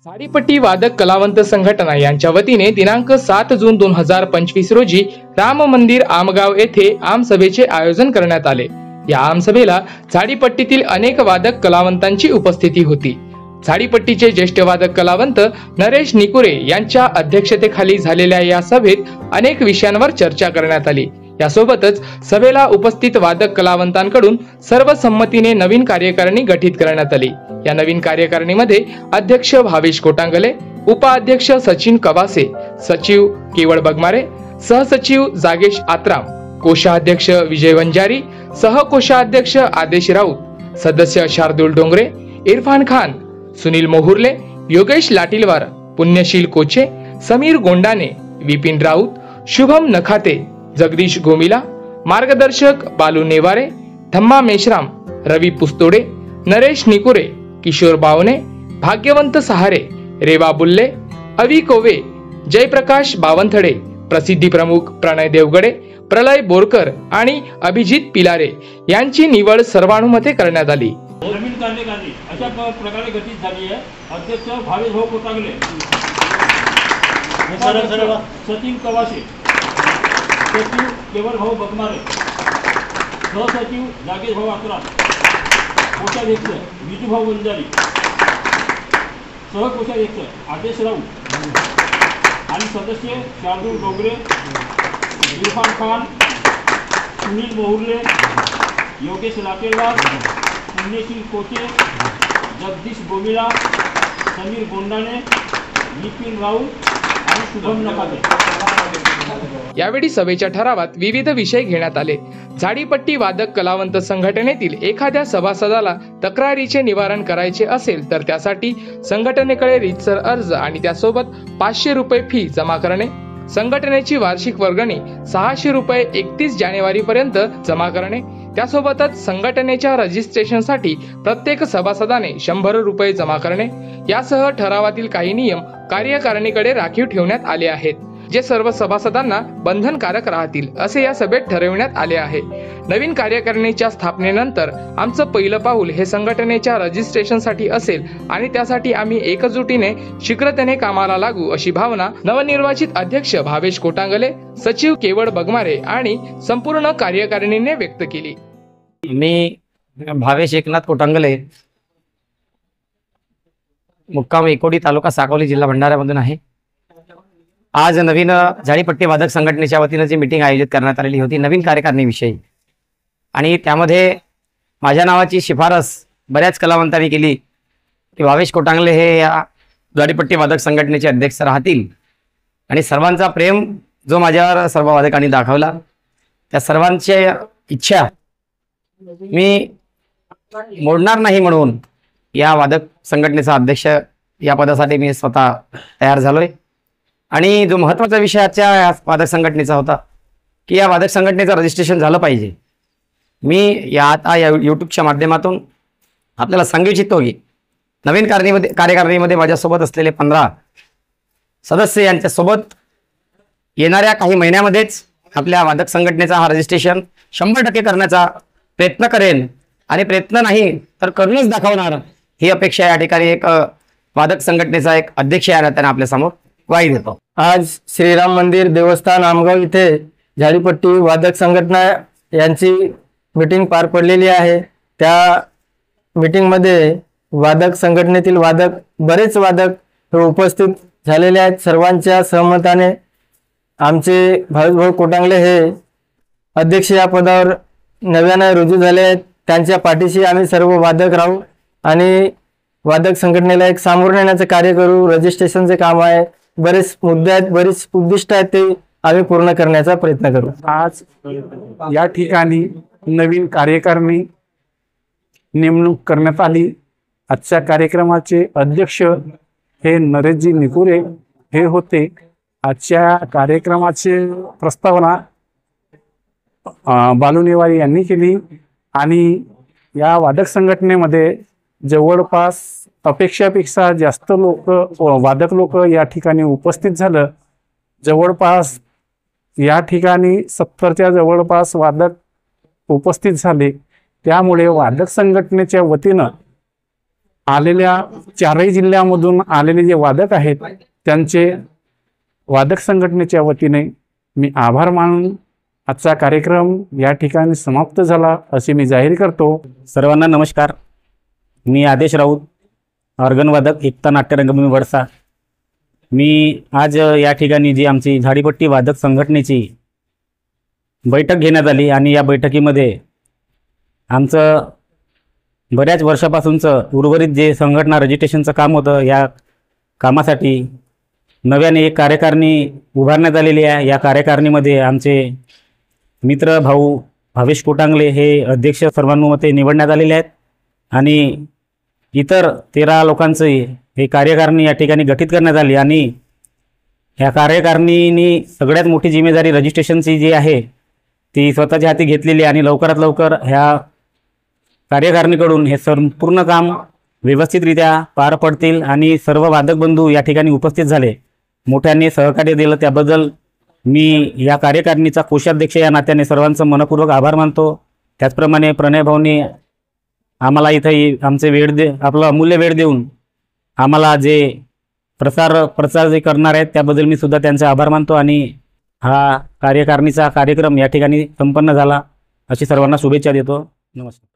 झाडीपट्टी वादक कलावंत संघटना यांच्या वतीने दिनांक 7 जून 2025 रोजी राम मंदिर आमगाव येथे आमसभेचे आयोजन करण्यात आले। या आमसभेला झाडीपट्टीतील अनेक वादक कलावंतांची उपस्थिती होती। झाडीपट्टीचे ज्येष्ठ वादक कलावंत नरेश निकुरे यांच्या अध्यक्षतेखाली झालेल्या या सभेत अनेक विषयांवर चर्चा करण्यात आली। यासोबतच सभेला उपस्थित वादक कलावंतांकडून सर्वसंमतीने नवीन कार्यकारिणी गठीत करण्यात आली। या नवीन कार्यकारिणीमध्ये अध्यक्ष भावेश कोटांगले, उपाध्यक्ष सचिन कवासे, सचिव केवळ बगमारे, सहसचिव जागेश आत्राम, कोषाध्यक्ष विजय वंजारी, सहकोषाध्यक्ष आदेश राऊत, सदस्य शार्दुल डोंगरे, इरफान खान, सुनील मोहुर्ले, योगेश लाटिलवार, पुण्यशील कोचे, समीर गोंडाने, विपिन राऊत, शुभम नखाते, जगदीश गोमिला, मार्गदर्शक बालू नेवारे, धम्मा मेश्राम, रवी पुस्तोडे, नरेश निकुरे, किशोर बावने, भाग्यवंत सहारे, रेवा बुल्ले, अवी कोवे, जयप्रकाश बावनथडे, प्रसिद्धी प्रमुख प्रणय देवगडे, प्रलय बोरकर आणि अभिजित पिलारे यांची निवड सर्वानुमते करण्यात आली। नवीन कार्यकारिणी अशा प्रकारे गठीत झाली आहे। अध्यक्ष भावेश भाऊ कोटांगले, सचिन कवासे, सचिव केवळ भाऊ बगमारे, सहसचिव जागेश भाऊ आत्राम, कोषाध्यक्ष विजू भाऊ वंजारी, सहकोषाध्यक्ष आदेश राऊत आणि सदस्य शार्दुल डोंगरे, इरफान खान, सुनील मोहुर्ले, योगेश लाटेलवार, पुण्यशील कोचे, जगदीश गोमिला, समीर गोंडाने, विपिन राऊत आणि शुभम नखाते। यावेळी सभेच्या ठरावात विविध विषय घेण्यात आले। झाडीपट्टी वादक कलावंत संघटनेतील एखाद्या सभासदाला तक्रारीचे निवारण करायचे असेल तर त्यासाठी संघटनेकडे रीतसर अर्ज आणि त्यासोबत 500 रुपये फी जमा करणे, संघटनेची वार्षिक वर्गणी 600 रुपये 31 जानेवारी पर्यंत जमा करणे, त्यासोबतच संघटनेच्या रजिस्ट्रेशनसाठी प्रत्येक सभासदाने 100 रुपये जमा करणे यासह ठरावातील काही नियम कार्यकारिणीकडे राखीव ठेवण्यात आले आहेत, जे सर्व सभासदांना बंधनकारक राहतील असे या सभेत ठरविण्यात आले आहे। नवीन कार्यकारिणीच्या स्थापनेनंतर आमचं पहिलं पाऊल हे संघटनेच्या रजिस्ट्रेशनसाठी असेल आणि त्यासाठी आम्ही एकजुटीने शीघ्रतेने कामाला लागू अशी भावना नवनिर्वाचित अध्यक्ष भावेश कोटांगले, सचिव केवळ बगमारे आणि संपूर्ण कार्यकारिणीने व्यक्त केली। मी भावेश एकनाथ कोटांगले, मुक्काम एकोडी, तालुका साकोली, जिल्हा भंडाऱ्यामधून आहे। आज नवीन झाडीपट्टी वादक संघटनेच्या वतीने जी मीटिंग आयोजित करण्यात आलेली होती नवीन कार्यकारिणीविषयी, आणि त्यामध्ये माझ्या नावाची शिफारस बऱ्याच कलावंतांनी केली की भावेश कोटांगले हे या झाडीपट्टी वादक संघटनेचे अध्यक्ष राहतील, आणि सर्वांचा प्रेम जो माझ्यावर सर्व वादकांनी दाखवला त्या सर्वांची इच्छा मी मोडणार नाही म्हणून या वादक संघटनेचा अध्यक्ष या पदासाठी मी स्वतः तयार झालोय। आणि जो महत्त्वाचा विषय आजच्या वादक संघटनेचा होता की या वादक संघटनेचं रजिस्ट्रेशन झालं पाहिजे। मी आता या यूट्यूबच्या माध्यमातून आपल्याला सांगू इच्छितो की नवीन कार्यकारिणीमध्ये माझ्यासोबत असलेले 15 सदस्य यांच्यासोबत येणाऱ्या काही महिन्यामध्येच आपल्या वादक संघटनेचा हा रजिस्ट्रेशन 100% करण्याचा प्रयत्न करेन, आणि प्रयत्न नाही तर करूनच दाखवणार ही अपेक्षा या ठिकाणी एक वादक संघटनेचा एक अध्यक्ष या नात्याने आपल्यासमोर ग्वाही देतो। आज श्रीराम मंदिर देवस्थान आमगाव इथे झाडीपट्टी वादक संघटना यांची मीटिंग पार पडलेली आहे। त्या मीटिंगमध्ये वादक संघटनेतील बरेच वादक उपस्थित झालेले आहेत। सर्वांच्या सहमताने आमचे भावेश भाऊ कोटांगले हे अध्यक्ष या पदावर नव्याने रुजू झाले आहेत। त्यांच्या पाठीशी आम्ही सर्व वादक राहू आणि वादक संघटनेला एक सामोरं नेण्याचं कार्य करू। रजिस्ट्रेशनचे काम आहे, बरेच मुद्दे आहेत, बरीच उद्दिष्ट आहेत, ते आम्ही पूर्ण करण्याचा प्रयत्न करू। आज या ठिकाणी नवीन कार्यकारिणी नेमणूक करण्यात आली। आजच्या कार्यक्रमाचे अध्यक्ष हे नरेशजी निकुरे हे होते। आजच्या कार्यक्रमाचे प्रस्तावना बालू नेवारे यांनी केली, आणि या वादक संघटनेमध्ये जवळपास अपेक्षापेक्षा जास्त वादक लोक या ठिकाणी उपस्थित झालं। जवळपास या ठिकाणी 70च्या जवळपास वादक उपस्थित झाले। त्यामुळे वादक संघटनेच्या वतीनं आलेल्या चारही जिल्ह्यामधून आलेले जे वादक आहेत त्यांचे वादक संघटनेच्या वतीने मी आभार मानून आजचा कार्यक्रम या ठिकाणी समाप्त झाला असे मी जाहीर करतो. सर्वांना नमस्कार. मी आदेश राऊत, ऑर्गनवादक, एकता नाट्य रंगभूमी वडसा. मी आज या ठिकाणी जी आमची झाडीपट्टी वादक संघटनेची बैठक घेण्यात आली आणि या बैठकीमध्ये आमचं बऱ्याच वर्षापासूनचं उर्वरित जे संघटना रजिस्ट्रेशनचं काम होतं, या कामासाठी नव्याने एक कार्यकारिणी उभारण्यात आलेली आहे. या कार्यकारिणीमध्ये आमचे मित्र भाऊ भावेश कोटांगले हे अध्यक्ष सर्वानुमते निवडण्यात आलेले आहेत आणि इतर 13 लोकांचं हे कार्यकारिणी या ठिकाणी गठीत करण्यात आली आणि ह्या कार्यकारिणीने सगळ्यात मोठी जिम्मेदारी रजिस्ट्रेशनची जी आहे ती स्वतःच्या हाती घेतलेली आणि लवकरात लवकर ह्या कार्यकारिणीकडून हे संपूर्ण काम व्यवस्थितरित्या पार पडतील आणि सर्व वादक बंधू या ठिकाणी उपस्थित झाले, मोठ्याने सहकार्य दिलं, त्याबद्दल मी या कार्यकारिणीचा कोषाध्यक्ष या नात्याने सर्वांचं मनपूर्वक आभार मानतो. त्याचप्रमाणे प्रणय भाऊंनी आम्हाला इथं आमचे आपला अमूल्य वेळ देऊन आम्हाला जे प्रचार जे करणार आहेत त्याबद्दल मी सुद्धा त्यांचे आभार मानतो आणि हा कार्यकारिणीचा कार्यक्रम या ठिकाणी संपन्न झाला अशी सर्वांना शुभेच्छा देतो. नमस्कार.